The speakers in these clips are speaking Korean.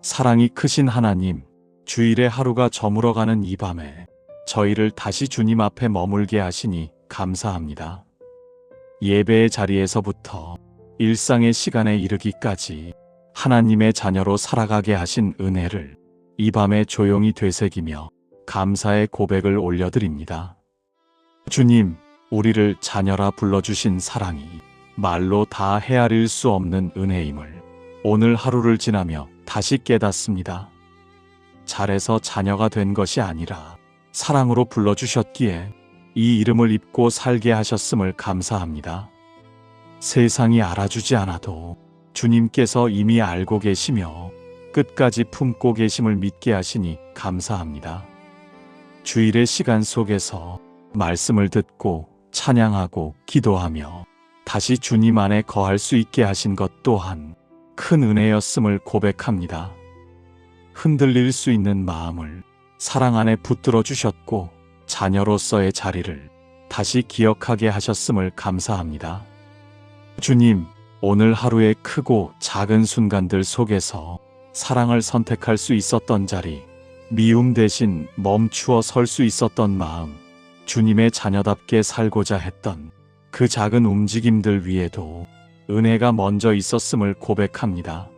사랑이 크신 하나님, 주일의 하루가 저물어가는 이 밤에 저희를 다시 주님 앞에 머물게 하시니 감사합니다. 예배의 자리에서부터 일상의 시간에 이르기까지 하나님의 자녀로 살아가게 하신 은혜를 이 밤에 조용히 되새기며 감사의 고백을 올려드립니다. 주님, 우리를 자녀라 불러주신 사랑이 말로 다 헤아릴 수 없는 은혜임을 오늘 하루를 지나며 다시 깨닫습니다. 잘해서 자녀가 된 것이 아니라 사랑으로 불러주셨기에 이 이름을 입고 살게 하셨음을 감사합니다. 세상이 알아주지 않아도 주님께서 이미 알고 계시며 끝까지 품고 계심을 믿게 하시니 감사합니다. 주일의 시간 속에서 말씀을 듣고 찬양하고 기도하며 다시 주님 안에 거할 수 있게 하신 것 또한 큰 은혜였음을 고백합니다. 흔들릴 수 있는 마음을 사랑 안에 붙들어 주셨고 자녀로서의 자리를 다시 기억하게 하셨음을 감사합니다. 주님, 오늘 하루의 크고 작은 순간들 속에서 사랑을 선택할 수 있었던 자리, 미움 대신 멈추어 설 수 있었던 마음, 주님의 자녀답게 살고자 했던 그 작은 움직임들 위에도 은혜가 먼저 있었음을 고백합니다.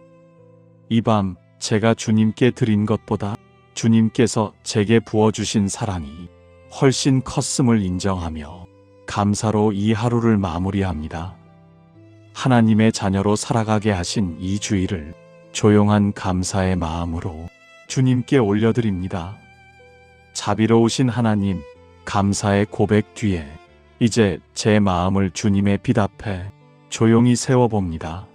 이 밤 제가 주님께 드린 것보다 주님께서 제게 부어주신 사랑이 훨씬 컸음을 인정하며 감사로 이 하루를 마무리합니다. 하나님의 자녀로 살아가게 하신 이 주일을 조용한 감사의 마음으로 주님께 올려드립니다. 자비로우신 하나님, 감사의 고백 뒤에 이제 제 마음을 주님의 빛 앞에 조용히 세워봅니다.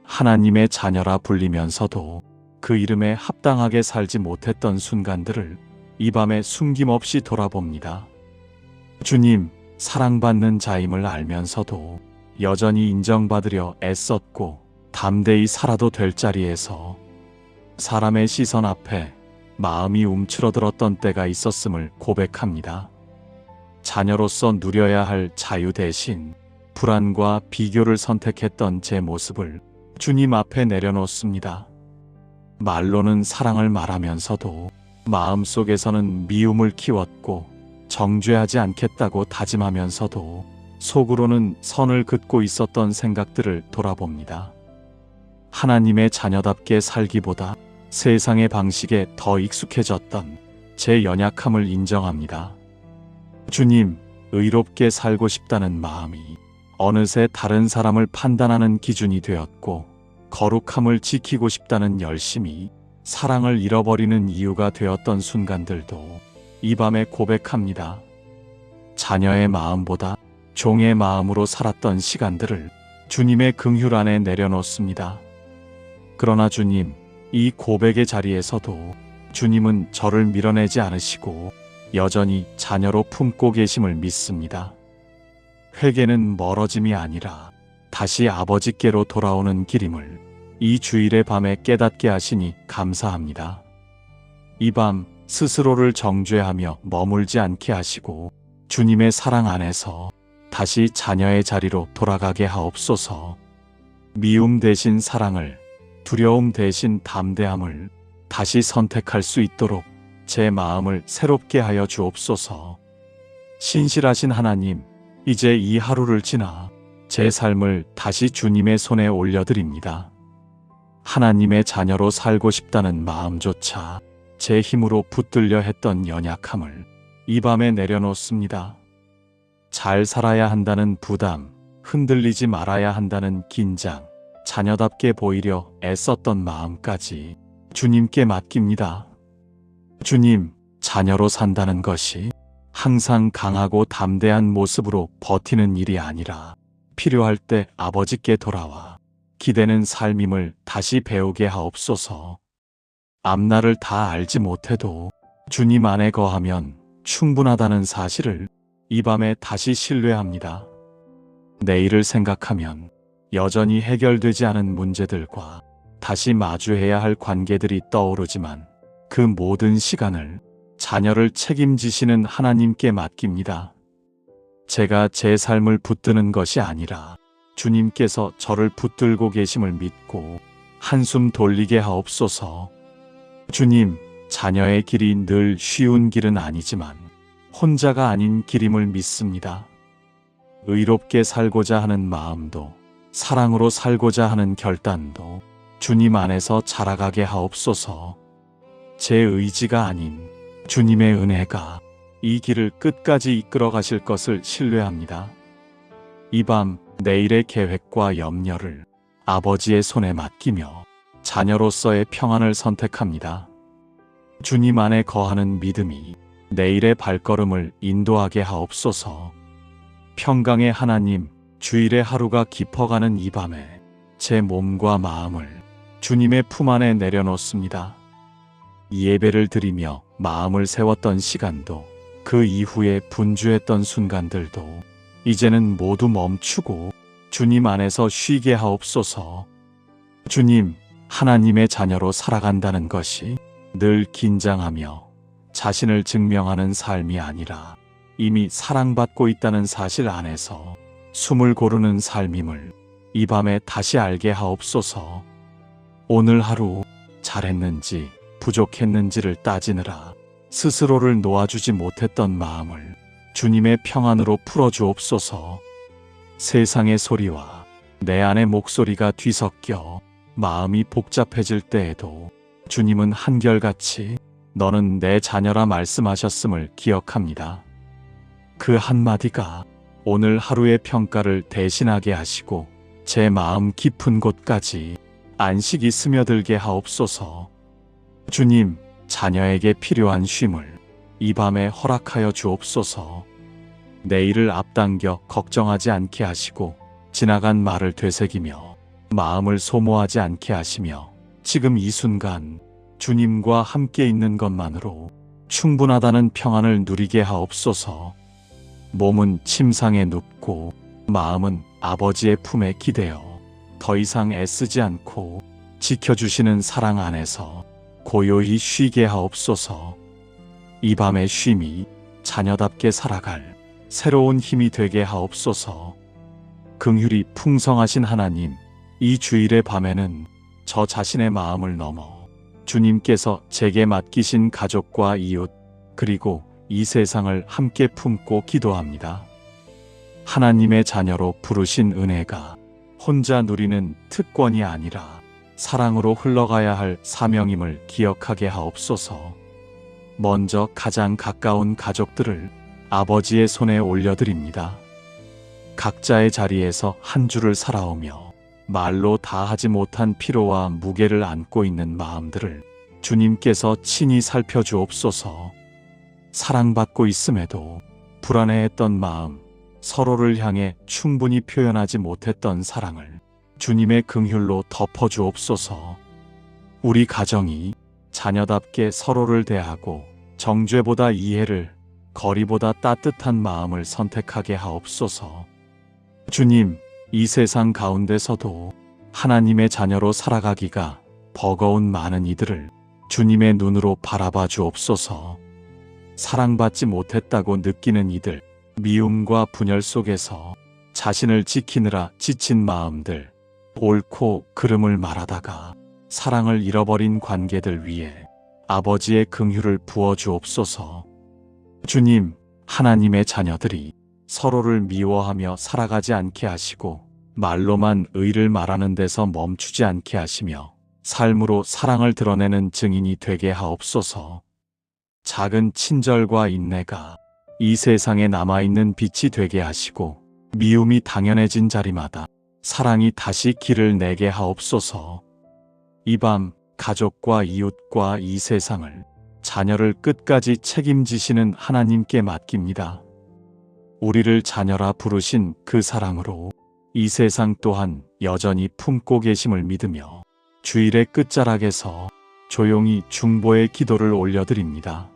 하나님의 자녀라 불리면서도 그 이름에 합당하게 살지 못했던 순간들을 이 밤에 숨김없이 돌아봅니다. 주님, 사랑받는 자임을 알면서도 여전히 인정받으려 애썼고 담대히 살아도 될 자리에서 사람의 시선 앞에 마음이 움츠러들었던 때가 있었음을 고백합니다. 자녀로서 누려야 할 자유 대신 불안과 비교를 선택했던 제 모습을 주님 앞에 내려놓습니다. 말로는 사랑을 말하면서도 마음속에서는 미움을 키웠고 정죄하지 않겠다고 다짐하면서도 속으로는 선을 긋고 있었던 생각들을 돌아봅니다. 하나님의 자녀답게 살기보다 세상의 방식에 더 익숙해졌던 제 연약함을 인정합니다. 주님, 의롭게 살고 싶다는 마음이 어느새 다른 사람을 판단하는 기준이 되었고 거룩함을 지키고 싶다는 열심이 사랑을 잃어버리는 이유가 되었던 순간들도 이 밤에 고백합니다. 자녀의 마음보다 종의 마음으로 살았던 시간들을 주님의 긍휼 안에 내려놓습니다. 그러나 주님, 이 고백의 자리에서도 주님은 저를 밀어내지 않으시고 여전히 자녀로 품고 계심을 믿습니다. 회개는 멀어짐이 아니라 다시 아버지께로 돌아오는 길임을 이 주일의 밤에 깨닫게 하시니 감사합니다. 이 밤 스스로를 정죄하며 머물지 않게 하시고 주님의 사랑 안에서 다시 자녀의 자리로 돌아가게 하옵소서. 미움 대신 사랑을, 두려움 대신 담대함을 다시 선택할 수 있도록 제 마음을 새롭게 하여 주옵소서. 신실하신 하나님, 이제 이 하루를 지나 제 삶을 다시 주님의 손에 올려드립니다. 하나님의 자녀로 살고 싶다는 마음조차 제 힘으로 붙들려 했던 연약함을 이 밤에 내려놓습니다. 잘 살아야 한다는 부담, 흔들리지 말아야 한다는 긴장, 자녀답게 보이려 애썼던 마음까지 주님께 맡깁니다. 주님, 자녀로 산다는 것이 항상 강하고 담대한 모습으로 버티는 일이 아니라 필요할 때 아버지께 돌아와 기대는 삶임을 다시 배우게 하옵소서. 앞날을 다 알지 못해도 주님 안에 거하면 충분하다는 사실을 이 밤에 다시 신뢰합니다. 내일을 생각하면 여전히 해결되지 않은 문제들과 다시 마주해야 할 관계들이 떠오르지만 그 모든 시간을 자녀를 책임지시는 하나님께 맡깁니다. 제가 제 삶을 붙드는 것이 아니라 주님께서 저를 붙들고 계심을 믿고 한숨 돌리게 하옵소서. 주님, 자녀의 길이 늘 쉬운 길은 아니지만 혼자가 아닌 길임을 믿습니다. 의롭게 살고자 하는 마음도 사랑으로 살고자 하는 결단도 주님 안에서 자라가게 하옵소서. 제 의지가 아닌 주님의 은혜가 이 길을 끝까지 이끌어 가실 것을 신뢰합니다. 이 밤 내일의 계획과 염려를 아버지의 손에 맡기며 자녀로서의 평안을 선택합니다. 주님 안에 거하는 믿음이 내일의 발걸음을 인도하게 하옵소서. 평강의 하나님, 주일의 하루가 깊어가는 이 밤에 제 몸과 마음을 주님의 품 안에 내려놓습니다. 예배를 드리며 마음을 세웠던 시간도 그 이후에 분주했던 순간들도 이제는 모두 멈추고 주님 안에서 쉬게 하옵소서. 주님, 하나님의 자녀로 살아간다는 것이 늘 긴장하며 자신을 증명하는 삶이 아니라 이미 사랑받고 있다는 사실 안에서 숨을 고르는 삶임을 이 밤에 다시 알게 하옵소서. 오늘 하루 잘했는지 부족했는지를 따지느라 스스로를 놓아주지 못했던 마음을 주님의 평안으로 풀어주옵소서. 세상의 소리와 내 안의 목소리가 뒤섞여 마음이 복잡해질 때에도 주님은 한결같이 너는 내 자녀라 말씀하셨음을 기억합니다. 그 한마디가 오늘 하루의 평가를 대신하게 하시고 제 마음 깊은 곳까지 안식이 스며들게 하옵소서. 주님, 자녀에게 필요한 쉼을 이 밤에 허락하여 주옵소서. 내일을 앞당겨 걱정하지 않게 하시고 지나간 말을 되새기며 마음을 소모하지 않게 하시며 지금 이 순간 주님과 함께 있는 것만으로 충분하다는 평안을 누리게 하옵소서. 몸은 침상에 눕고 마음은 아버지의 품에 기대어 더 이상 애쓰지 않고 지켜주시는 사랑 안에서 고요히 쉬게 하옵소서. 이 밤의 쉼이 자녀답게 살아갈 새로운 힘이 되게 하옵소서. 긍휼이 풍성하신 하나님, 이 주일의 밤에는 저 자신의 마음을 넘어 주님께서 제게 맡기신 가족과 이웃 그리고 이 세상을 함께 품고 기도합니다. 하나님의 자녀로 부르신 은혜가 혼자 누리는 특권이 아니라 사랑으로 흘러가야 할 사명임을 기억하게 하옵소서. 먼저 가장 가까운 가족들을 아버지의 손에 올려드립니다. 각자의 자리에서 한 주를 살아오며 말로 다하지 못한 피로와 무게를 안고 있는 마음들을 주님께서 친히 살펴주옵소서. 사랑받고 있음에도 불안해했던 마음, 서로를 향해 충분히 표현하지 못했던 사랑을 주님의 긍휼로 덮어주옵소서. 우리 가정이 자녀답게 서로를 대하고 정죄보다 이해를, 거리보다 따뜻한 마음을 선택하게 하옵소서. 주님, 이 세상 가운데서도 하나님의 자녀로 살아가기가 버거운 많은 이들을 주님의 눈으로 바라봐 주옵소서. 사랑받지 못했다고 느끼는 이들, 미움과 분열 속에서 자신을 지키느라 지친 마음들, 옳고 그름을 말하다가 사랑을 잃어버린 관계들 위에 아버지의 긍휼을 부어 주옵소서. 주님, 하나님의 자녀들이 서로를 미워하며 살아가지 않게 하시고 말로만 의를 말하는 데서 멈추지 않게 하시며 삶으로 사랑을 드러내는 증인이 되게 하옵소서. 작은 친절과 인내가 이 세상에 남아있는 빛이 되게 하시고 미움이 당연해진 자리마다 사랑이 다시 길을 내게 하옵소서. 이 밤 가족과 이웃과 이 세상을 자녀를 끝까지 책임지시는 하나님께 맡깁니다. 우리를 자녀라 부르신 그 사랑으로 이 세상 또한 여전히 품고 계심을 믿으며 주일의 끝자락에서 조용히 중보의 기도를 올려드립니다.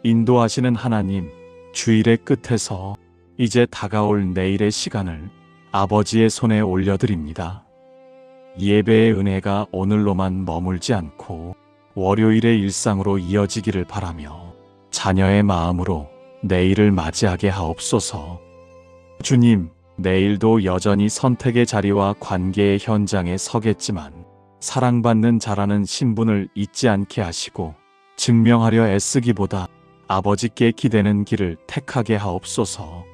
인도하시는 하나님, 주일의 끝에서 이제 다가올 내일의 시간을 아버지의 손에 올려드립니다. 예배의 은혜가 오늘로만 머물지 않고 월요일의 일상으로 이어지기를 바라며 자녀의 마음으로 내일을 맞이하게 하옵소서. 주님, 내일도 여전히 선택의 자리와 관계의 현장에 서겠지만 사랑받는 자라는 신분을 잊지 않게 하시고 증명하려 애쓰기보다 아버지께 기대는 길을 택하게 하옵소서.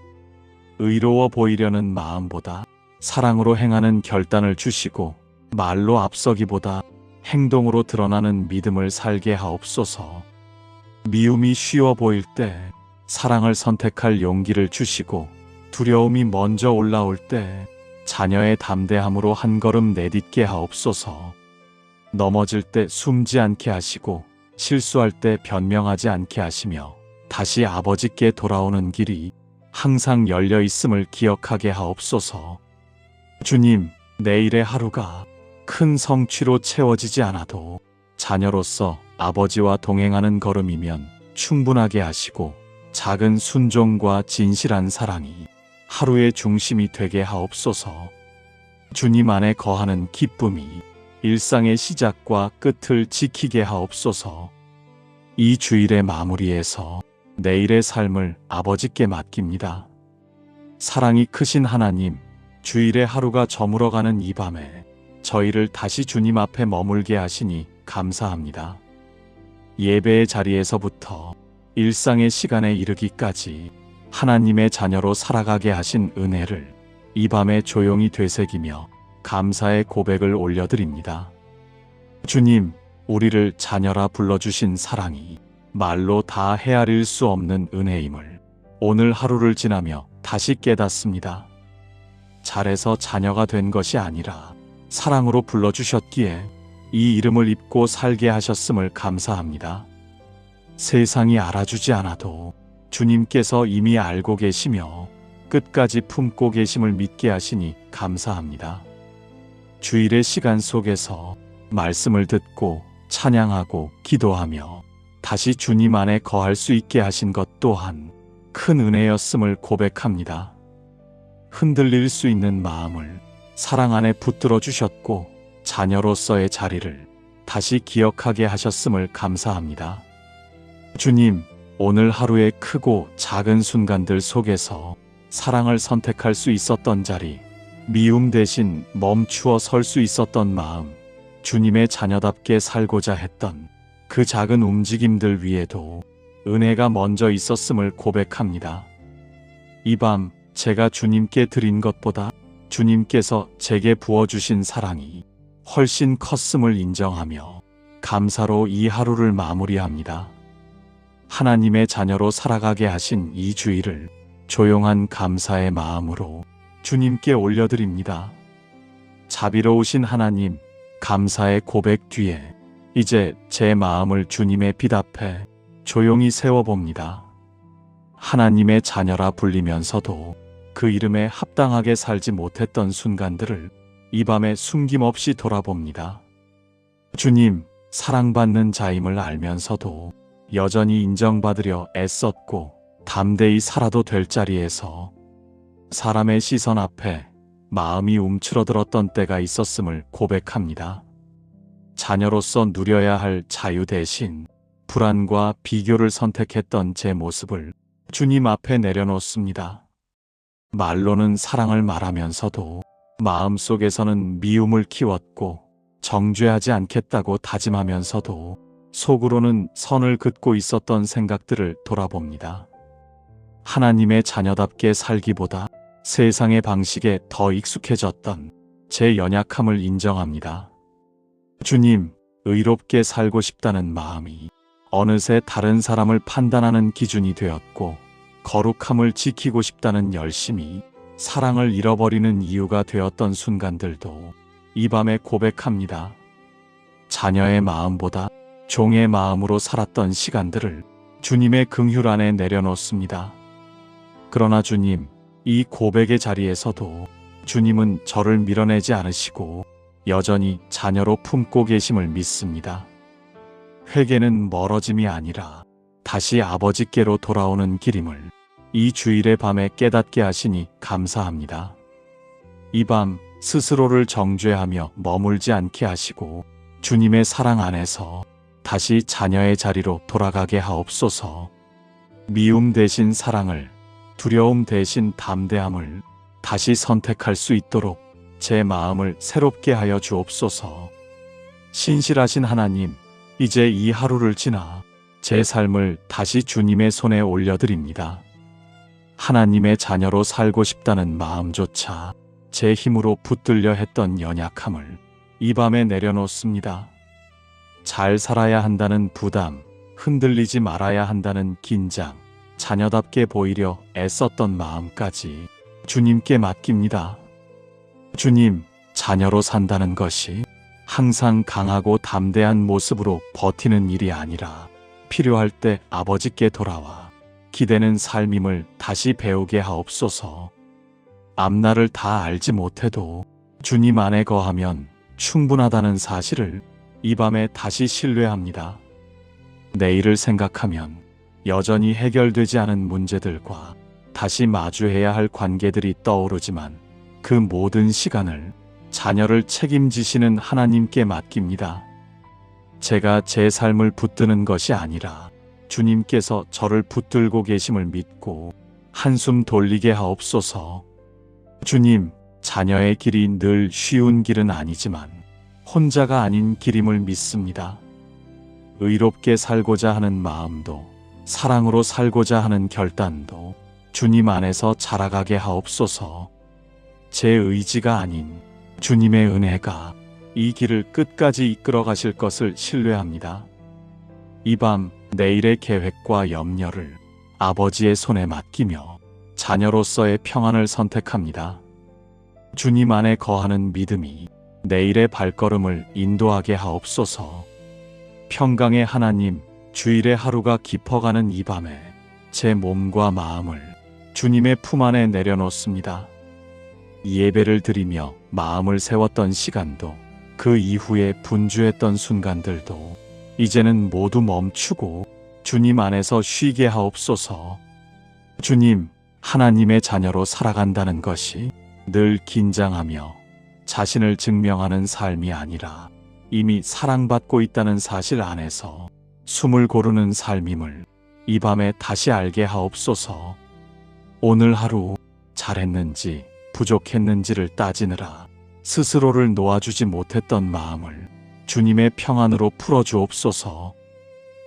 의로워 보이려는 마음보다 사랑으로 행하는 결단을 주시고 말로 앞서기보다 행동으로 드러나는 믿음을 살게 하옵소서. 미움이 쉬워 보일 때 사랑을 선택할 용기를 주시고 두려움이 먼저 올라올 때 자녀의 담대함으로 한 걸음 내딛게 하옵소서. 넘어질 때 숨지 않게 하시고 실수할 때 변명하지 않게 하시며 다시 아버지께 돌아오는 길이 항상 열려 있음을 기억하게 하옵소서. 주님, 내일의 하루가 큰 성취로 채워지지 않아도 자녀로서 아버지와 동행하는 걸음이면 충분하게 하시고 작은 순종과 진실한 사랑이 하루의 중심이 되게 하옵소서. 주님 안에 거하는 기쁨이 일상의 시작과 끝을 지키게 하옵소서. 이 주일의 마무리에서 내일의 삶을 아버지께 맡깁니다. 사랑이 크신 하나님, 주일의 하루가 저물어가는 이 밤에 저희를 다시 주님 앞에 머물게 하시니 감사합니다. 예배의 자리에서부터 일상의 시간에 이르기까지 하나님의 자녀로 살아가게 하신 은혜를 이 밤에 조용히 되새기며 감사의 고백을 올려드립니다. 주님, 우리를 자녀라 불러주신 사랑이 말로 다 헤아릴 수 없는 은혜임을 오늘 하루를 지나며 다시 깨닫습니다. 잘해서 자녀가 된 것이 아니라 사랑으로 불러주셨기에 이 이름을 입고 살게 하셨음을 감사합니다. 세상이 알아주지 않아도 주님께서 이미 알고 계시며 끝까지 품고 계심을 믿게 하시니 감사합니다. 주일의 시간 속에서 말씀을 듣고 찬양하고 기도하며 다시 주님 안에 거할 수 있게 하신 것 또한 큰 은혜였음을 고백합니다. 흔들릴 수 있는 마음을 사랑 안에 붙들어 주셨고 자녀로서의 자리를 다시 기억하게 하셨음을 감사합니다. 주님, 오늘 하루의 크고 작은 순간들 속에서 사랑을 선택할 수 있었던 자리, 미움 대신 멈추어 설 수 있었던 마음, 주님의 자녀답게 살고자 했던 그 작은 움직임들 위에도 은혜가 먼저 있었음을 고백합니다. 이 밤 제가 주님께 드린 것보다 주님께서 제게 부어주신 사랑이 훨씬 컸음을 인정하며 감사로 이 하루를 마무리합니다. 하나님의 자녀로 살아가게 하신 이 주일을 조용한 감사의 마음으로 주님께 올려드립니다. 자비로우신 하나님, 감사의 고백 뒤에 이제 제 마음을 주님의 빛 앞에 조용히 세워봅니다. 하나님의 자녀라 불리면서도 그 이름에 합당하게 살지 못했던 순간들을 이 밤에 숨김없이 돌아봅니다. 주님, 사랑받는 자임을 알면서도 여전히 인정받으려 애썼고 담대히 살아도 될 자리에서 사람의 시선 앞에 마음이 움츠러들었던 때가 있었음을 고백합니다. 자녀로서 누려야 할 자유 대신 불안과 비교를 선택했던 제 모습을 주님 앞에 내려놓습니다. 말로는 사랑을 말하면서도 마음속에서는 미움을 키웠고 정죄하지 않겠다고 다짐하면서도 속으로는 선을 긋고 있었던 생각들을 돌아봅니다. 하나님의 자녀답게 살기보다 세상의 방식에 더 익숙해졌던 제 연약함을 인정합니다. 주님, 의롭게 살고 싶다는 마음이 어느새 다른 사람을 판단하는 기준이 되었고 거룩함을 지키고 싶다는 열심이 사랑을 잃어버리는 이유가 되었던 순간들도 이 밤에 고백합니다. 자녀의 마음보다 종의 마음으로 살았던 시간들을 주님의 긍휼 안에 내려놓습니다. 그러나 주님, 이 고백의 자리에서도 주님은 저를 밀어내지 않으시고 여전히 자녀로 품고 계심을 믿습니다. 회개는 멀어짐이 아니라 다시 아버지께로 돌아오는 길임을 이 주일의 밤에 깨닫게 하시니 감사합니다. 이 밤 스스로를 정죄하며 머물지 않게 하시고 주님의 사랑 안에서 다시 자녀의 자리로 돌아가게 하옵소서. 미움 대신 사랑을, 두려움 대신 담대함을 다시 선택할 수 있도록 제 마음을 새롭게 하여 주옵소서. 신실하신 하나님, 이제 이 하루를 지나 제 삶을 다시 주님의 손에 올려드립니다. 하나님의 자녀로 살고 싶다는 마음조차 제 힘으로 붙들려 했던 연약함을 이 밤에 내려놓습니다. 잘 살아야 한다는 부담, 흔들리지 말아야 한다는 긴장, 자녀답게 보이려 애썼던 마음까지 주님께 맡깁니다. 주님, 자녀로 산다는 것이 항상 강하고 담대한 모습으로 버티는 일이 아니라 필요할 때 아버지께 돌아와 기대는 삶임을 다시 배우게 하옵소서. 앞날을 다 알지 못해도 주님 안에 거하면 충분하다는 사실을 이 밤에 다시 신뢰합니다. 내일을 생각하면 여전히 해결되지 않은 문제들과 다시 마주해야 할 관계들이 떠오르지만 그 모든 시간을 자녀를 책임지시는 하나님께 맡깁니다. 제가 제 삶을 붙드는 것이 아니라 주님께서 저를 붙들고 계심을 믿고 한숨 돌리게 하옵소서. 주님, 자녀의 길이 늘 쉬운 길은 아니지만 혼자가 아닌 길임을 믿습니다. 의롭게 살고자 하는 마음도 사랑으로 살고자 하는 결단도 주님 안에서 자라가게 하옵소서. 제 의지가 아닌 주님의 은혜가 이 길을 끝까지 이끌어 가실 것을 신뢰합니다. 이 밤 내일의 계획과 염려를 아버지의 손에 맡기며 자녀로서의 평안을 선택합니다. 주님 안에 거하는 믿음이 내일의 발걸음을 인도하게 하옵소서. 평강의 하나님, 주일의 하루가 깊어가는 이 밤에 제 몸과 마음을 주님의 품 안에 내려놓습니다. 예배를 드리며 마음을 세웠던 시간도 그 이후에 분주했던 순간들도 이제는 모두 멈추고 주님 안에서 쉬게 하옵소서. 주님, 하나님의 자녀로 살아간다는 것이 늘 긴장하며 자신을 증명하는 삶이 아니라 이미 사랑받고 있다는 사실 안에서 숨을 고르는 삶임을 이 밤에 다시 알게 하옵소서. 오늘 하루 잘했는지 부족했는지를 따지느라 스스로를 놓아주지 못했던 마음을 주님의 평안으로 풀어주옵소서.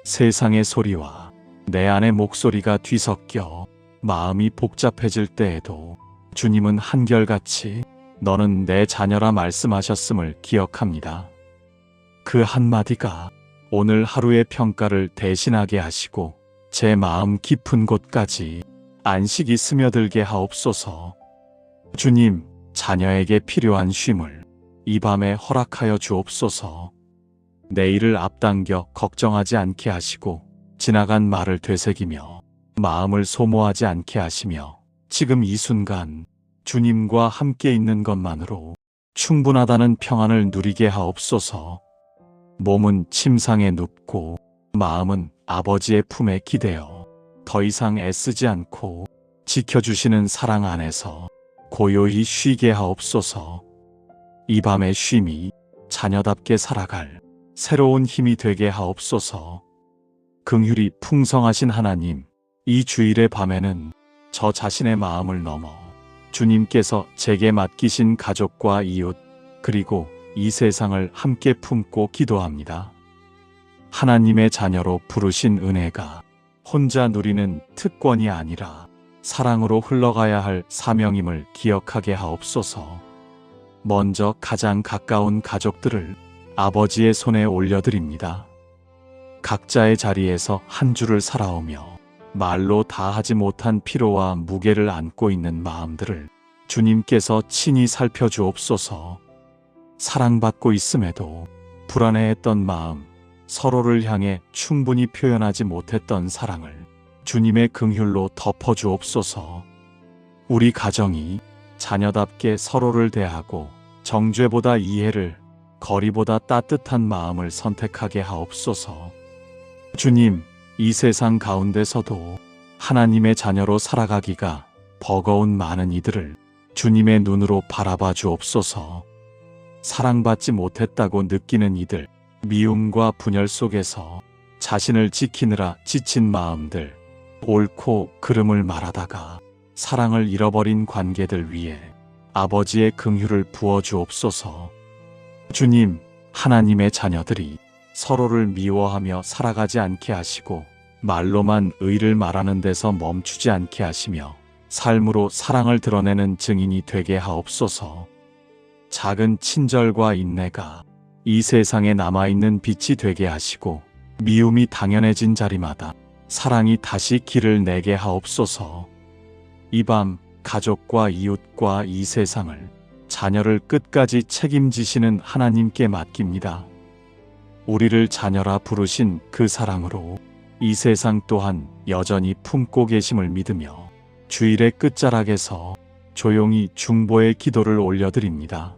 세상의 소리와 내 안의 목소리가 뒤섞여 마음이 복잡해질 때에도 주님은 한결같이 너는 내 자녀라 말씀하셨음을 기억합니다. 그 한마디가 오늘 하루의 평가를 대신하게 하시고 제 마음 깊은 곳까지 안식이 스며들게 하옵소서. 주님, 자녀에게 필요한 쉼을 이 밤에 허락하여 주옵소서. 내일을 앞당겨 걱정하지 않게 하시고 지나간 말을 되새기며 마음을 소모하지 않게 하시며 지금 이 순간 주님과 함께 있는 것만으로 충분하다는 평안을 누리게 하옵소서. 몸은 침상에 눕고 마음은 아버지의 품에 기대어 더 이상 애쓰지 않고 지켜주시는 사랑 안에서 고요히 쉬게 하옵소서. 이 밤의 쉼이 자녀답게 살아갈 새로운 힘이 되게 하옵소서. 긍휼이 풍성하신 하나님, 이 주일의 밤에는 저 자신의 마음을 넘어 주님께서 제게 맡기신 가족과 이웃 그리고 이 세상을 함께 품고 기도합니다. 하나님의 자녀로 부르신 은혜가 혼자 누리는 특권이 아니라 사랑으로 흘러가야 할 사명임을 기억하게 하옵소서. 먼저 가장 가까운 가족들을 아버지의 손에 올려드립니다. 각자의 자리에서 한 주를 살아오며 말로 다하지 못한 피로와 무게를 안고 있는 마음들을 주님께서 친히 살펴주옵소서. 사랑받고 있음에도 불안해했던 마음, 서로를 향해 충분히 표현하지 못했던 사랑을 주님의 긍휼로 덮어주옵소서. 우리 가정이 자녀답게 서로를 대하고 정죄보다 이해를, 거리보다 따뜻한 마음을 선택하게 하옵소서. 주님, 이 세상 가운데서도 하나님의 자녀로 살아가기가 버거운 많은 이들을 주님의 눈으로 바라봐 주옵소서. 사랑받지 못했다고 느끼는 이들, 미움과 분열 속에서 자신을 지키느라 지친 마음들, 옳고 그름을 말하다가 사랑을 잃어버린 관계들 위에 아버지의 긍휼을 부어 주옵소서. 주님, 하나님의 자녀들이 서로를 미워하며 살아가지 않게 하시고 말로만 의를 말하는 데서 멈추지 않게 하시며 삶으로 사랑을 드러내는 증인이 되게 하옵소서. 작은 친절과 인내가 이 세상에 남아있는 빛이 되게 하시고 미움이 당연해진 자리마다 사랑이 다시 길을 내게 하옵소서. 이 밤 가족과 이웃과 이 세상을 자녀를 끝까지 책임지시는 하나님께 맡깁니다. 우리를 자녀라 부르신 그 사랑으로 이 세상 또한 여전히 품고 계심을 믿으며 주일의 끝자락에서 조용히 중보의 기도를 올려드립니다.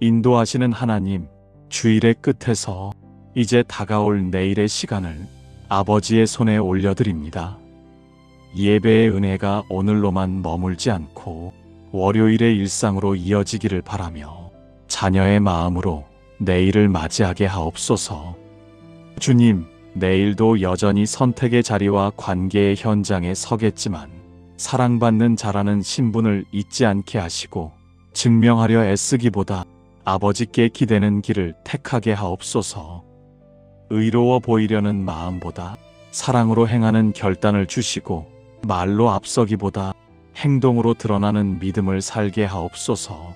인도하시는 하나님, 주일의 끝에서 이제 다가올 내일의 시간을 아버지의 손에 올려드립니다. 예배의 은혜가 오늘로만 머물지 않고 월요일의 일상으로 이어지기를 바라며 자녀의 마음으로 내일을 맞이하게 하옵소서. 주님, 내일도 여전히 선택의 자리와 관계의 현장에 서겠지만 사랑받는 자라는 신분을 잊지 않게 하시고 증명하려 애쓰기보다 아버지께 기대는 길을 택하게 하옵소서. 의로워 보이려는 마음보다 사랑으로 행하는 결단을 주시고 말로 앞서기보다 행동으로 드러나는 믿음을 살게 하옵소서.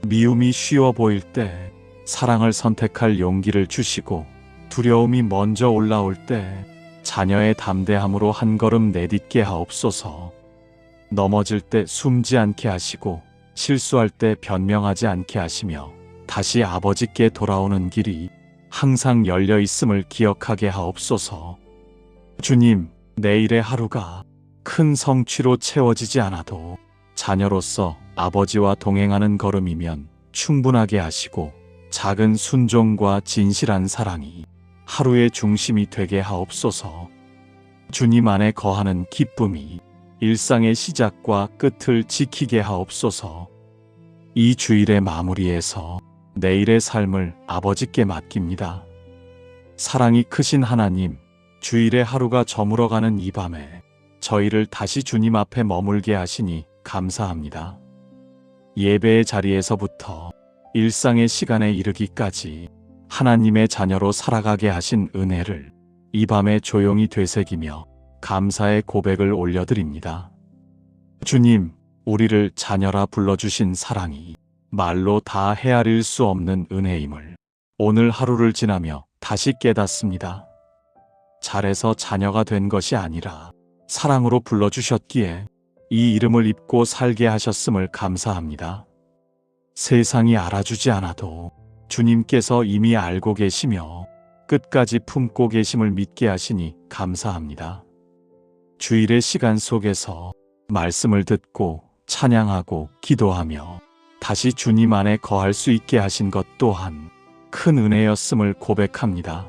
미움이 쉬워 보일 때 사랑을 선택할 용기를 주시고 두려움이 먼저 올라올 때 자녀의 담대함으로 한 걸음 내딛게 하옵소서. 넘어질 때 숨지 않게 하시고 실수할 때 변명하지 않게 하시며 다시 아버지께 돌아오는 길이 항상 열려 있음을 기억하게 하옵소서. 주님, 내일의 하루가 큰 성취로 채워지지 않아도 자녀로서 아버지와 동행하는 걸음이면 충분하게 하시고 작은 순종과 진실한 사랑이 하루의 중심이 되게 하옵소서. 주님 안에 거하는 기쁨이 일상의 시작과 끝을 지키게 하옵소서. 이 주일의 마무리에서 내일의 삶을 아버지께 맡깁니다. 사랑이 크신 하나님, 주일의 하루가 저물어가는 이 밤에 저희를 다시 주님 앞에 머물게 하시니 감사합니다. 예배의 자리에서부터 일상의 시간에 이르기까지 하나님의 자녀로 살아가게 하신 은혜를 이 밤에 조용히 되새기며 감사의 고백을 올려드립니다. 주님, 우리를 자녀라 불러주신 사랑이 말로 다 헤아릴 수 없는 은혜임을 오늘 하루를 지나며 다시 깨닫습니다. 잘해서 자녀가 된 것이 아니라 사랑으로 불러주셨기에 이 이름을 입고 살게 하셨음을 감사합니다. 세상이 알아주지 않아도 주님께서 이미 알고 계시며 끝까지 품고 계심을 믿게 하시니 감사합니다. 주일의 시간 속에서 말씀을 듣고 찬양하고 기도하며 다시 주님 안에 거할 수 있게 하신 것 또한 큰 은혜였음을 고백합니다.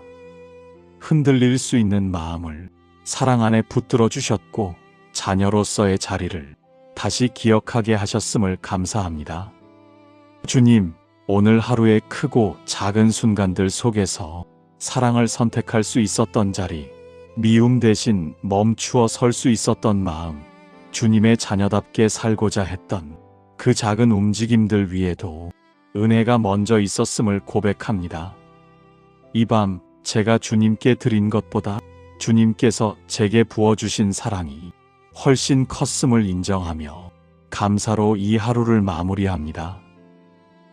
흔들릴 수 있는 마음을 사랑 안에 붙들어 주셨고 자녀로서의 자리를 다시 기억하게 하셨음을 감사합니다. 주님, 오늘 하루의 크고 작은 순간들 속에서 사랑을 선택할 수 있었던 자리, 미움 대신 멈추어 설 수 있었던 마음, 주님의 자녀답게 살고자 했던 그 작은 움직임들 위에도 은혜가 먼저 있었음을 고백합니다. 이 밤 제가 주님께 드린 것보다 주님께서 제게 부어주신 사랑이 훨씬 컸음을 인정하며 감사로 이 하루를 마무리합니다.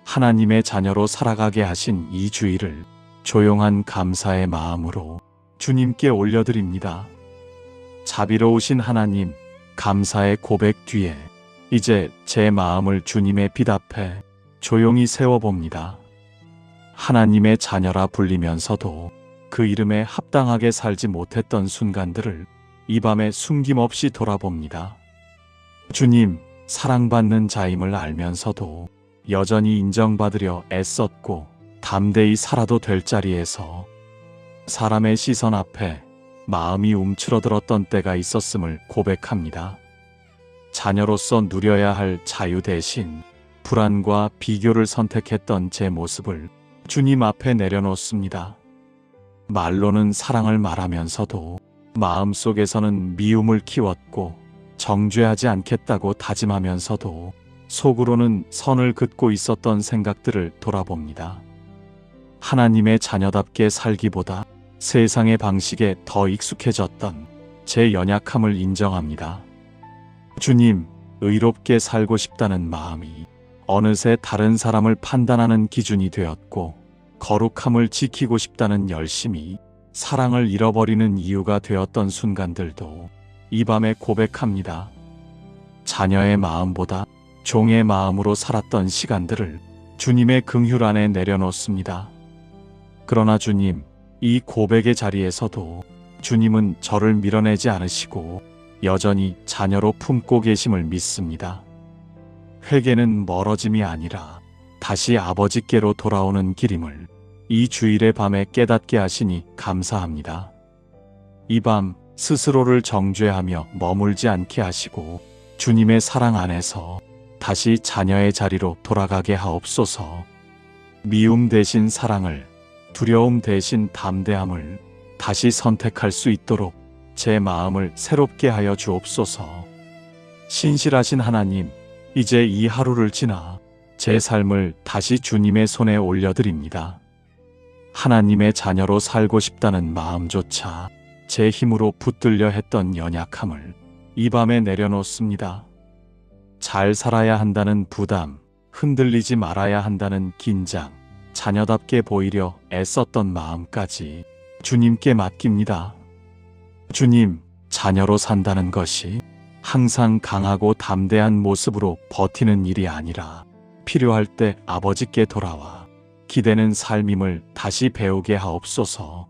하나님의 자녀로 살아가게 하신 이 주일을 조용한 감사의 마음으로 주님께 올려드립니다. 자비로우신 하나님, 감사의 고백 뒤에 이제 제 마음을 주님의 빛 앞에 조용히 세워봅니다. 하나님의 자녀라 불리면서도 그 이름에 합당하게 살지 못했던 순간들을 이 밤에 숨김없이 돌아봅니다. 주님, 사랑받는 자임을 알면서도 여전히 인정받으려 애썼고 담대히 살아도 될 자리에서 사람의 시선 앞에 마음이 움츠러들었던 때가 있었음을 고백합니다. 자녀로서 누려야 할 자유 대신 불안과 비교를 선택했던 제 모습을 주님 앞에 내려놓습니다. 말로는 사랑을 말하면서도 마음속에서는 미움을 키웠고 정죄하지 않겠다고 다짐하면서도 속으로는 선을 긋고 있었던 생각들을 돌아봅니다. 하나님의 자녀답게 살기보다 세상의 방식에 더 익숙해졌던 제 연약함을 인정합니다. 주님, 의롭게 살고 싶다는 마음이 어느새 다른 사람을 판단하는 기준이 되었고, 거룩함을 지키고 싶다는 열심이 사랑을 잃어버리는 이유가 되었던 순간들도 이 밤에 고백합니다. 자녀의 마음보다 종의 마음으로 살았던 시간들을 주님의 긍휼 안에 내려놓습니다. 그러나 주님, 이 고백의 자리에서도 주님은 저를 밀어내지 않으시고 여전히 자녀로 품고 계심을 믿습니다. 회개는 멀어짐이 아니라 다시 아버지께로 돌아오는 길임을 이 주일의 밤에 깨닫게 하시니 감사합니다. 이 밤 스스로를 정죄하며 머물지 않게 하시고 주님의 사랑 안에서 다시 자녀의 자리로 돌아가게 하옵소서. 미움 대신 사랑을, 두려움 대신 담대함을 다시 선택할 수 있도록 제 마음을 새롭게 하여 주옵소서. 신실하신 하나님, 이제 이 하루를 지나 제 삶을 다시 주님의 손에 올려드립니다. 하나님의 자녀로 살고 싶다는 마음조차 제 힘으로 붙들려 했던 연약함을 이 밤에 내려놓습니다. 잘 살아야 한다는 부담, 흔들리지 말아야 한다는 긴장, 자녀답게 보이려 애썼던 마음까지 주님께 맡깁니다. 주님, 자녀로 산다는 것이 항상 강하고 담대한 모습으로 버티는 일이 아니라 필요할 때 아버지께 돌아와 기대는 삶임을 다시 배우게 하옵소서.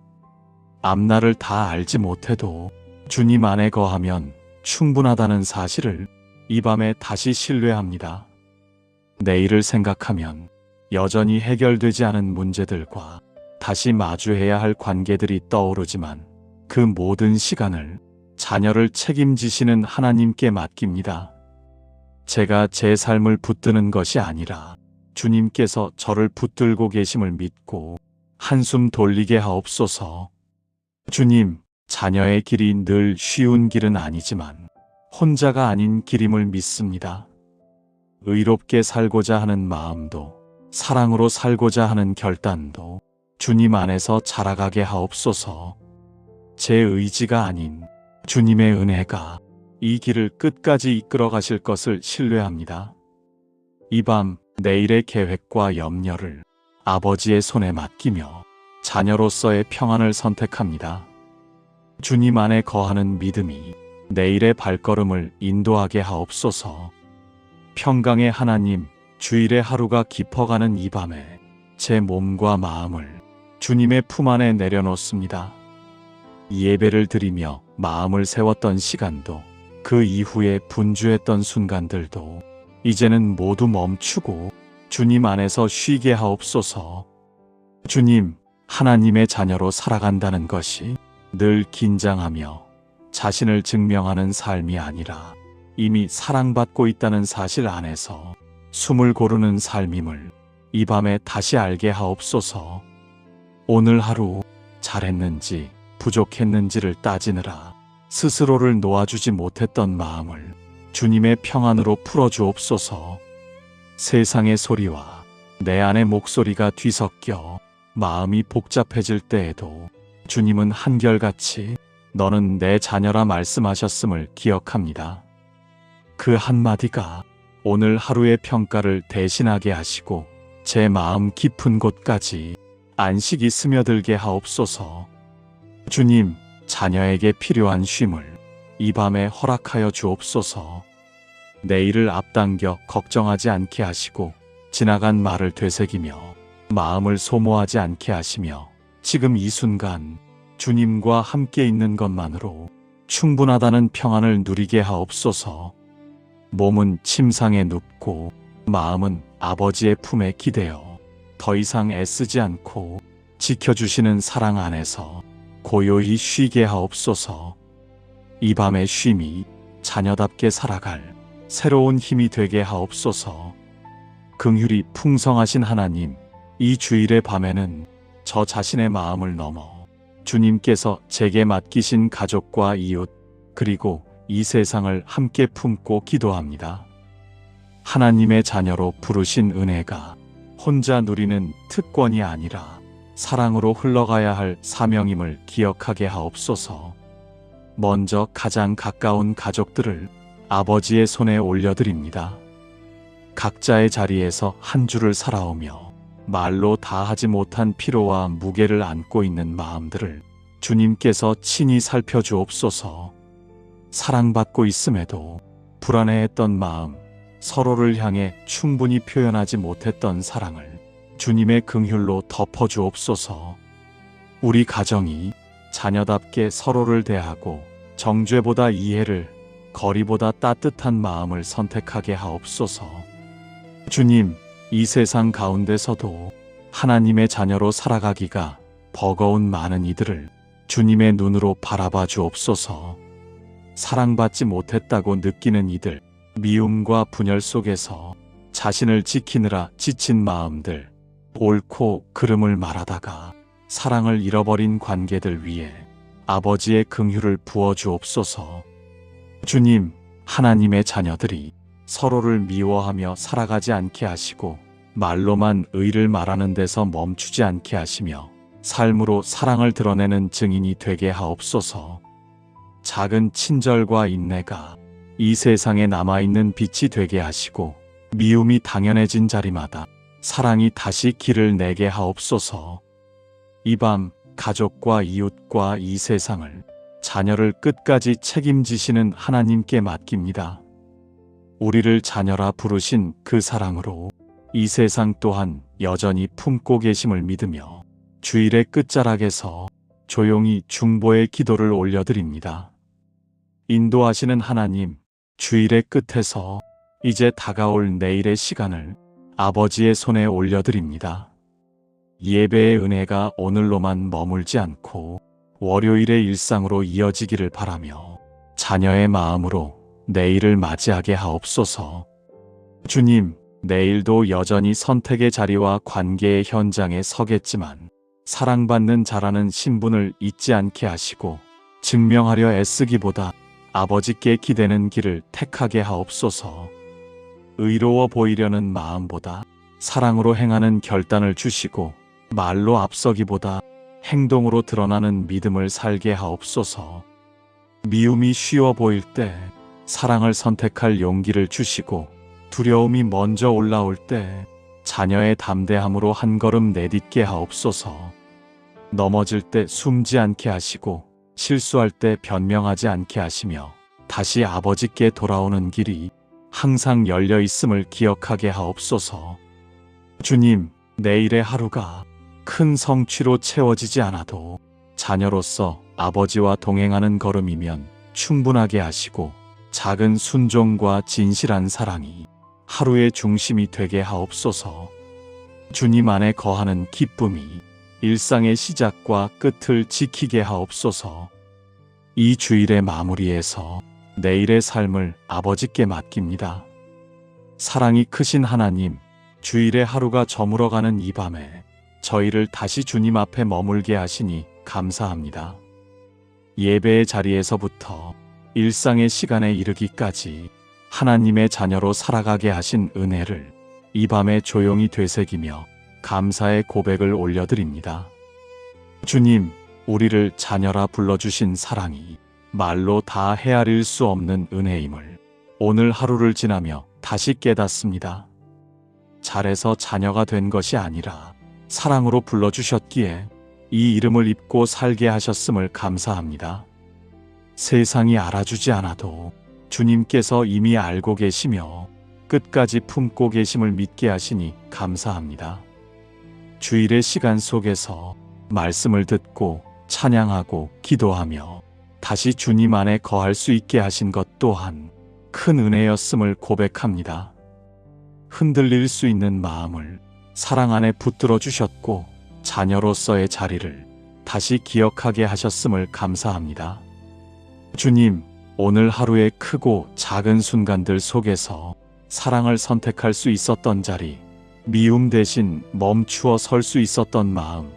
앞날을 다 알지 못해도 주님 안에 거하면 충분하다는 사실을 이 밤에 다시 신뢰합니다. 내일을 생각하면 여전히 해결되지 않은 문제들과 다시 마주해야 할 관계들이 떠오르지만 그 모든 시간을 자녀를 책임지시는 하나님께 맡깁니다. 제가 제 삶을 붙드는 것이 아니라 주님께서 저를 붙들고 계심을 믿고 한숨 돌리게 하옵소서. 주님, 자녀의 길이 늘 쉬운 길은 아니지만 혼자가 아닌 길임을 믿습니다. 의롭게 살고자 하는 마음도 사랑으로 살고자 하는 결단도 주님 안에서 자라가게 하옵소서. 제 의지가 아닌 주님의 은혜가 이 길을 끝까지 이끌어 가실 것을 신뢰합니다. 이 밤 내일의 계획과 염려를 아버지의 손에 맡기며 자녀로서의 평안을 선택합니다. 주님 안에 거하는 믿음이 내일의 발걸음을 인도하게 하옵소서. 평강의 하나님, 주일의 하루가 깊어가는 이 밤에 제 몸과 마음을 주님의 품 안에 내려놓습니다. 예배를 드리며 마음을 세웠던 시간도 그 이후에 분주했던 순간들도 이제는 모두 멈추고 주님 안에서 쉬게 하옵소서. 주님, 하나님의 자녀로 살아간다는 것이 늘 긴장하며 자신을 증명하는 삶이 아니라 이미 사랑받고 있다는 사실 안에서 숨을 고르는 삶임을 이 밤에 다시 알게 하옵소서. 오늘 하루 잘했는지 부족했는지를 따지느라 스스로를 놓아주지 못했던 마음을 주님의 평안으로 풀어주옵소서. 세상의 소리와 내 안의 목소리가 뒤섞여 마음이 복잡해질 때에도 주님은 한결같이 너는 내 자녀라 말씀하셨음을 기억합니다. 그 한마디가 오늘 하루의 평가를 대신하게 하시고 제 마음 깊은 곳까지 안식이 스며들게 하옵소서. 주님, 자녀에게 필요한 쉼을 이 밤에 허락하여 주옵소서. 내일을 앞당겨 걱정하지 않게 하시고 지나간 말을 되새기며 마음을 소모하지 않게 하시며 지금 이 순간 주님과 함께 있는 것만으로 충분하다는 평안을 누리게 하옵소서. 몸은 침상에 눕고 마음은 아버지의 품에 기대어 더 이상 애쓰지 않고 지켜주시는 사랑 안에서 고요히 쉬게 하옵소서. 이 밤의 쉼이 자녀답게 살아갈 새로운 힘이 되게 하옵소서. 긍휼이 풍성하신 하나님, 이 주일의 밤에는 저 자신의 마음을 넘어 주님께서 제게 맡기신 가족과 이웃 그리고 이 세상을 함께 품고 기도합니다. 하나님의 자녀로 부르신 은혜가 혼자 누리는 특권이 아니라 사랑으로 흘러가야 할 사명임을 기억하게 하옵소서. 먼저 가장 가까운 가족들을 아버지의 손에 올려드립니다. 각자의 자리에서 한 주를 살아오며 말로 다하지 못한 피로와 무게를 안고 있는 마음들을 주님께서 친히 살펴주옵소서. 사랑받고 있음에도 불안해했던 마음, 서로를 향해 충분히 표현하지 못했던 사랑을 주님의 긍휼로 덮어주옵소서. 우리 가정이 자녀답게 서로를 대하고 정죄보다 이해를, 거리보다 따뜻한 마음을 선택하게 하옵소서. 주님, 이 세상 가운데서도 하나님의 자녀로 살아가기가 버거운 많은 이들을 주님의 눈으로 바라봐 주옵소서. 사랑받지 못했다고 느끼는 이들, 미움과 분열 속에서 자신을 지키느라 지친 마음들, 옳고 그름을 말하다가 사랑을 잃어버린 관계들 위해 아버지의 긍휼을 부어 주옵소서. 주님, 하나님의 자녀들이 서로를 미워하며 살아가지 않게 하시고 말로만 의를 말하는 데서 멈추지 않게 하시며 삶으로 사랑을 드러내는 증인이 되게 하옵소서. 작은 친절과 인내가 이 세상에 남아있는 빛이 되게 하시고 미움이 당연해진 자리마다 사랑이 다시 길을 내게 하옵소서. 이 밤 가족과 이웃과 이 세상을 자녀를 끝까지 책임지시는 하나님께 맡깁니다. 우리를 자녀라 부르신 그 사랑으로 이 세상 또한 여전히 품고 계심을 믿으며 주일의 끝자락에서 조용히 중보의 기도를 올려드립니다. 인도하시는 하나님, 주일의 끝에서 이제 다가올 내일의 시간을 아버지의 손에 올려드립니다. 예배의 은혜가 오늘로만 머물지 않고 월요일의 일상으로 이어지기를 바라며 자녀의 마음으로 내일을 맞이하게 하옵소서. 주님, 내일도 여전히 선택의 자리와 관계의 현장에 서겠지만 사랑받는 자라는 신분을 잊지 않게 하시고 증명하려 애쓰기보다 아버지께 기대는 길을 택하게 하옵소서. 의로워 보이려는 마음보다 사랑으로 행하는 결단을 주시고 말로 앞서기보다 행동으로 드러나는 믿음을 살게 하옵소서. 미움이 쉬워 보일 때 사랑을 선택할 용기를 주시고 두려움이 먼저 올라올 때 자녀의 담대함으로 한 걸음 내딛게 하옵소서. 넘어질 때 숨지 않게 하시고 실수할 때 변명하지 않게 하시며 다시 아버지께 돌아오는 길이 항상 열려 있음을 기억하게 하옵소서. 주님, 내일의 하루가 큰 성취로 채워지지 않아도 자녀로서 아버지와 동행하는 걸음이면 충분하게 하시고 작은 순종과 진실한 사랑이 하루의 중심이 되게 하옵소서. 주님 안에 거하는 기쁨이 일상의 시작과 끝을 지키게 하옵소서. 이 주일의 마무리에서 내일의 삶을 아버지께 맡깁니다. 사랑이 크신 하나님, 주일의 하루가 저물어가는 이 밤에 저희를 다시 주님 앞에 머물게 하시니 감사합니다. 예배의 자리에서부터 일상의 시간에 이르기까지 하나님의 자녀로 살아가게 하신 은혜를 이 밤에 조용히 되새기며 감사의 고백을 올려드립니다. 주님, 우리를 자녀라 불러주신 사랑이 말로 다 헤아릴 수 없는 은혜임을 오늘 하루를 지나며 다시 깨닫습니다. 잘해서 자녀가 된 것이 아니라 사랑으로 불러주셨기에 이 이름을 입고 살게 하셨음을 감사합니다. 세상이 알아주지 않아도 주님께서 이미 알고 계시며 끝까지 품고 계심을 믿게 하시니 감사합니다. 주일의 시간 속에서 말씀을 듣고 찬양하고 기도하며 다시 주님 안에 거할 수 있게 하신 것 또한 큰 은혜였음을 고백합니다. 흔들릴 수 있는 마음을 사랑 안에 붙들어 주셨고 자녀로서의 자리를 다시 기억하게 하셨음을 감사합니다. 주님, 오늘 하루의 크고 작은 순간들 속에서 사랑을 선택할 수 있었던 자리, 미움 대신 멈추어 설 수 있었던 마음,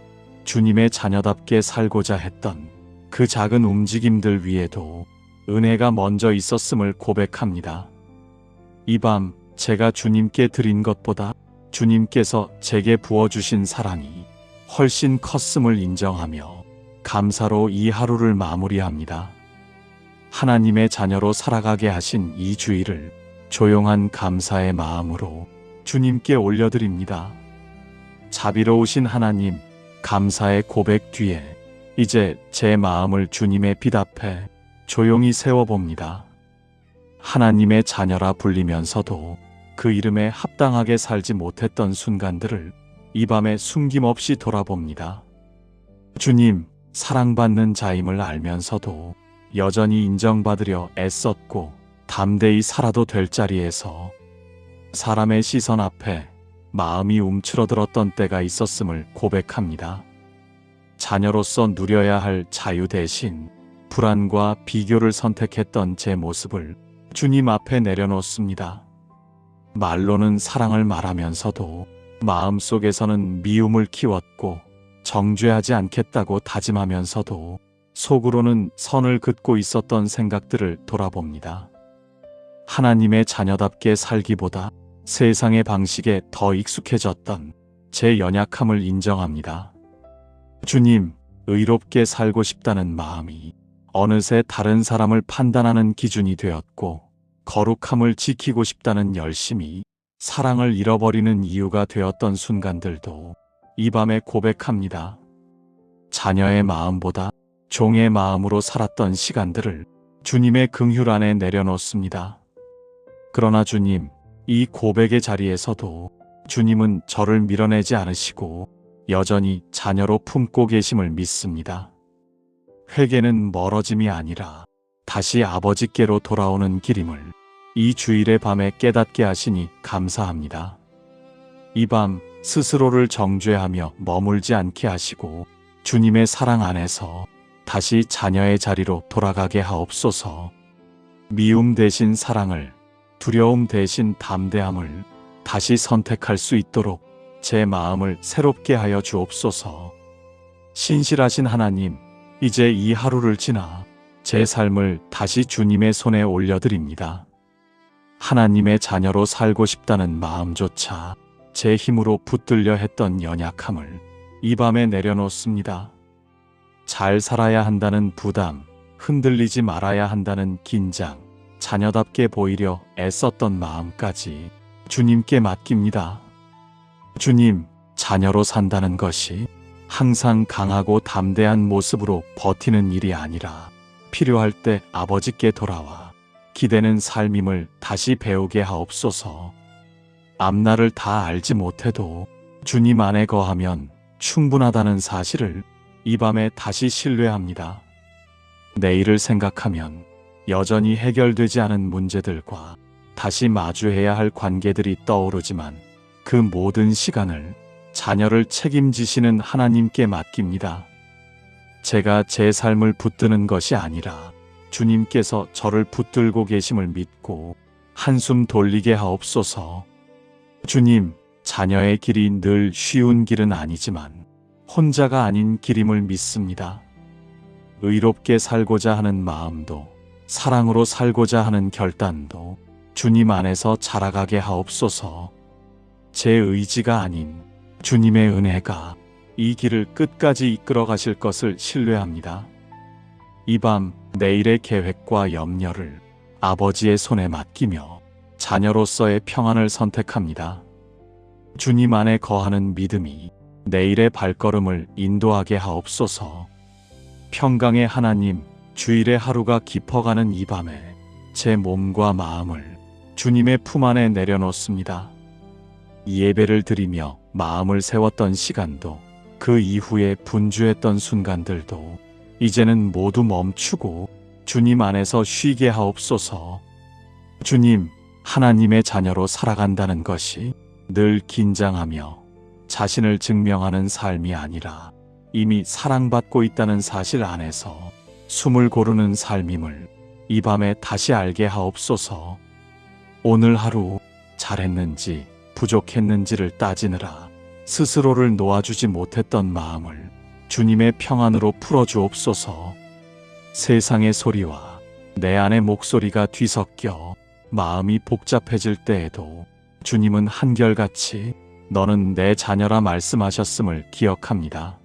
주님의 자녀답게 살고자 했던 그 작은 움직임들 위에도 은혜가 먼저 있었음을 고백합니다. 이 밤 제가 주님께 드린 것보다 주님께서 제게 부어주신 사랑이 훨씬 컸음을 인정하며 감사로 이 하루를 마무리합니다. 하나님의 자녀로 살아가게 하신 이 주일을 조용한 감사의 마음으로 주님께 올려드립니다. 자비로우신 하나님, 감사의 고백 뒤에 이제 제 마음을 주님의 빛 앞에 조용히 세워봅니다. 하나님의 자녀라 불리면서도 그 이름에 합당하게 살지 못했던 순간들을 이 밤에 숨김없이 돌아봅니다. 주님, 사랑받는 자임을 알면서도 여전히 인정받으려 애썼고 담대히 살아도 될 자리에서 사람의 시선 앞에 마음이 움츠러들었던 때가 있었음을 고백합니다. 자녀로서 누려야 할 자유 대신 불안과 비교를 선택했던 제 모습을 주님 앞에 내려놓습니다. 말로는 사랑을 말하면서도 마음속에서는 미움을 키웠고 정죄하지 않겠다고 다짐하면서도 속으로는 선을 긋고 있었던 생각들을 돌아봅니다. 하나님의 자녀답게 살기보다 세상의 방식에 더 익숙해졌던 제 연약함을 인정합니다. 주님, 의롭게 살고 싶다는 마음이 어느새 다른 사람을 판단하는 기준이 되었고 거룩함을 지키고 싶다는 열심이 사랑을 잃어버리는 이유가 되었던 순간들도 이 밤에 고백합니다. 자녀의 마음보다 종의 마음으로 살았던 시간들을 주님의 긍휼 안에 내려놓습니다. 그러나 주님, 이 고백의 자리에서도 주님은 저를 밀어내지 않으시고 여전히 자녀로 품고 계심을 믿습니다. 회개는 멀어짐이 아니라 다시 아버지께로 돌아오는 길임을 이 주일의 밤에 깨닫게 하시니 감사합니다. 이 밤 스스로를 정죄하며 머물지 않게 하시고 주님의 사랑 안에서 다시 자녀의 자리로 돌아가게 하옵소서. 미움 대신 사랑을, 두려움 대신 담대함을 다시 선택할 수 있도록 제 마음을 새롭게 하여 주옵소서. 신실하신 하나님, 이제 이 하루를 지나 제 삶을 다시 주님의 손에 올려드립니다. 하나님의 자녀로 살고 싶다는 마음조차 제 힘으로 붙들려 했던 연약함을 이 밤에 내려놓습니다. 잘 살아야 한다는 부담, 흔들리지 말아야 한다는 긴장, 자녀답게 보이려 애썼던 마음까지 주님께 맡깁니다. 주님, 자녀로 산다는 것이 항상 강하고 담대한 모습으로 버티는 일이 아니라 필요할 때 아버지께 돌아와 기대는 삶임을 다시 배우게 하옵소서. 앞날을 다 알지 못해도 주님 안에 거하면 충분하다는 사실을 이 밤에 다시 신뢰합니다. 내일을 생각하면 여전히 해결되지 않은 문제들과 다시 마주해야 할 관계들이 떠오르지만 그 모든 시간을 자녀를 책임지시는 하나님께 맡깁니다. 제가 제 삶을 붙드는 것이 아니라 주님께서 저를 붙들고 계심을 믿고 한숨 돌리게 하옵소서. 주님, 자녀의 길이 늘 쉬운 길은 아니지만 혼자가 아닌 길임을 믿습니다. 의롭게 살고자 하는 마음도 사랑으로 살고자 하는 결단도 주님 안에서 자라가게 하옵소서. 제 의지가 아닌 주님의 은혜가 이 길을 끝까지 이끌어 가실 것을 신뢰합니다. 이 밤 내일의 계획과 염려를 아버지의 손에 맡기며 자녀로서의 평안을 선택합니다. 주님 안에 거하는 믿음이 내일의 발걸음을 인도하게 하옵소서. 평강의 하나님, 주일의 하루가 깊어가는 이 밤에 제 몸과 마음을 주님의 품 안에 내려놓습니다. 예배를 드리며 마음을 세웠던 시간도 그 이후에 분주했던 순간들도 이제는 모두 멈추고 주님 안에서 쉬게 하옵소서. 주님, 하나님의 자녀로 살아간다는 것이 늘 긴장하며 자신을 증명하는 삶이 아니라 이미 사랑받고 있다는 사실 안에서 숨을 고르는 삶임을 이 밤에 다시 알게 하옵소서. 오늘 하루 잘했는지 부족했는지를 따지느라 스스로를 놓아주지 못했던 마음을 주님의 평안으로 풀어주옵소서. 세상의 소리와 내 안의 목소리가 뒤섞여 마음이 복잡해질 때에도 주님은 한결같이 너는 내 자녀라 말씀하셨음을 기억합니다.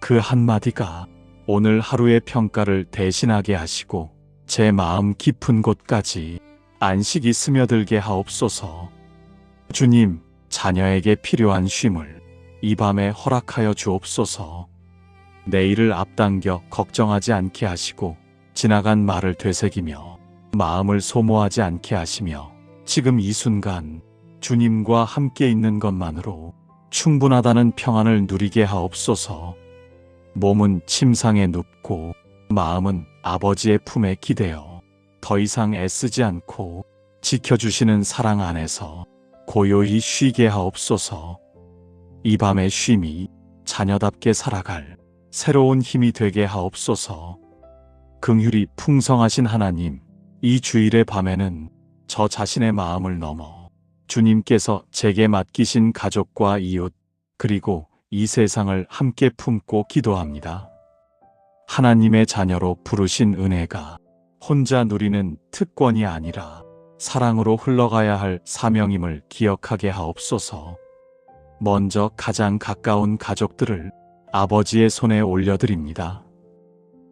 그 한마디가 오늘 하루의 평가를 대신하게 하시고 제 마음 깊은 곳까지 안식이 스며들게 하옵소서. 주님, 자녀에게 필요한 쉼을 이 밤에 허락하여 주옵소서. 내일을 앞당겨 걱정하지 않게 하시고 지나간 말을 되새기며 마음을 소모하지 않게 하시며 지금 이 순간 주님과 함께 있는 것만으로 충분하다는 평안을 누리게 하옵소서. 몸은 침상에 눕고 마음은 아버지의 품에 기대어 더 이상 애쓰지 않고 지켜주시는 사랑 안에서 고요히 쉬게 하옵소서. 이 밤의 쉼이 자녀답게 살아갈 새로운 힘이 되게 하옵소서. 긍휼이 풍성하신 하나님, 이 주일의 밤에는 저 자신의 마음을 넘어 주님께서 제게 맡기신 가족과 이웃, 그리고 이 세상을 함께 품고 기도합니다. 하나님의 자녀로 부르신 은혜가 혼자 누리는 특권이 아니라 사랑으로 흘러가야 할 사명임을 기억하게 하옵소서. 먼저 가장 가까운 가족들을 아버지의 손에 올려드립니다.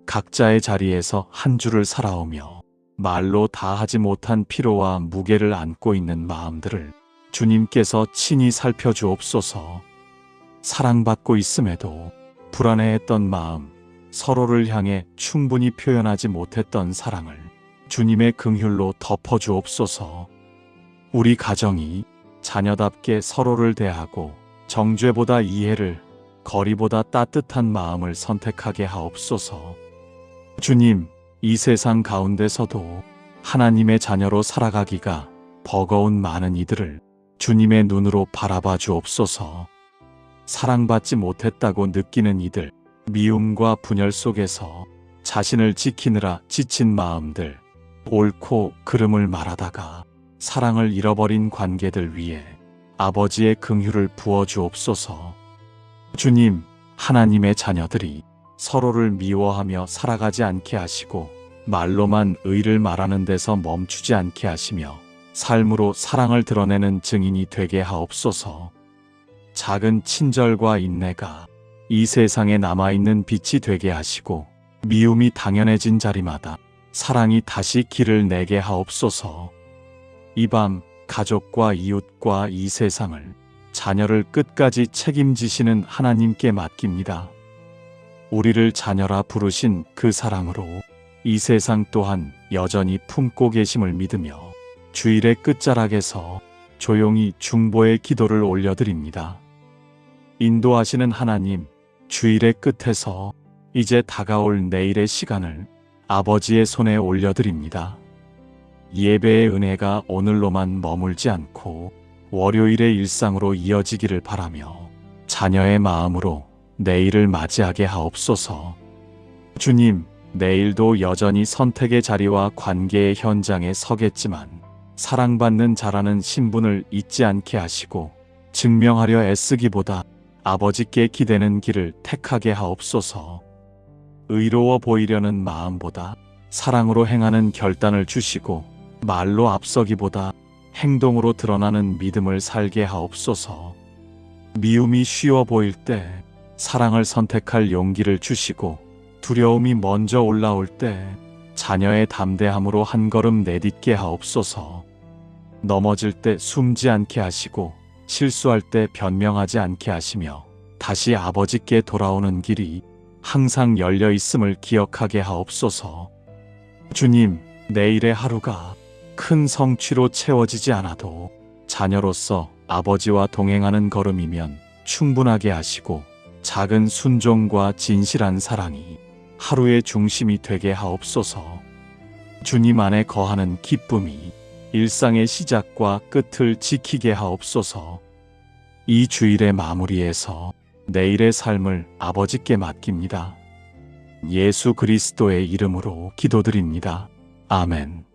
각자의 자리에서 한 주를 살아오며 말로 다하지 못한 피로와 무게를 안고 있는 마음들을 주님께서 친히 살펴주옵소서. 사랑받고 있음에도 불안해했던 마음, 서로를 향해 충분히 표현하지 못했던 사랑을 주님의 긍휼로 덮어주옵소서. 우리 가정이 자녀답게 서로를 대하고 정죄보다 이해를, 거리보다 따뜻한 마음을 선택하게 하옵소서. 주님, 이 세상 가운데서도 하나님의 자녀로 살아가기가 버거운 많은 이들을 주님의 눈으로 바라봐 주옵소서. 사랑받지 못했다고 느끼는 이들, 미움과 분열 속에서 자신을 지키느라 지친 마음들, 옳고 그름을 말하다가 사랑을 잃어버린 관계들 위에 아버지의 긍휼을 부어 주옵소서. 주님, 하나님의 자녀들이 서로를 미워하며 살아가지 않게 하시고 말로만 의를 말하는 데서 멈추지 않게 하시며 삶으로 사랑을 드러내는 증인이 되게 하옵소서. 작은 친절과 인내가 이 세상에 남아있는 빛이 되게 하시고 미움이 당연해진 자리마다 사랑이 다시 길을 내게 하옵소서. 이 밤 가족과 이웃과 이 세상을 자녀를 끝까지 책임지시는 하나님께 맡깁니다. 우리를 자녀라 부르신 그 사랑으로 이 세상 또한 여전히 품고 계심을 믿으며 주일의 끝자락에서 조용히 중보의 기도를 올려드립니다. 인도하시는 하나님, 주일의 끝에서 이제 다가올 내일의 시간을 아버지의 손에 올려드립니다. 예배의 은혜가 오늘로만 머물지 않고 월요일의 일상으로 이어지기를 바라며 자녀의 마음으로 내일을 맞이하게 하옵소서. 주님, 내일도 여전히 선택의 자리와 관계의 현장에 서겠지만 사랑받는 자라는 신분을 잊지 않게 하시고 증명하려 애쓰기보다 아버지께 기대는 길을 택하게 하옵소서. 의로워 보이려는 마음보다 사랑으로 행하는 결단을 주시고 말로 앞서기보다 행동으로 드러나는 믿음을 살게 하옵소서. 미움이 쉬워 보일 때 사랑을 선택할 용기를 주시고 두려움이 먼저 올라올 때 자녀의 담대함으로 한 걸음 내딛게 하옵소서. 넘어질 때 숨지 않게 하시고 실수할 때 변명하지 않게 하시며 다시 아버지께 돌아오는 길이 항상 열려 있음을 기억하게 하옵소서. 주님, 내일의 하루가 큰 성취로 채워지지 않아도 자녀로서 아버지와 동행하는 걸음이면 충분하게 하시고 작은 순종과 진실한 사랑이 하루의 중심이 되게 하옵소서. 주님 안에 거하는 기쁨이 일상의 시작과 끝을 지키게 하옵소서. 이 주일의 마무리에서 내일의 삶을 아버지께 맡깁니다. 예수 그리스도의 이름으로 기도드립니다. 아멘.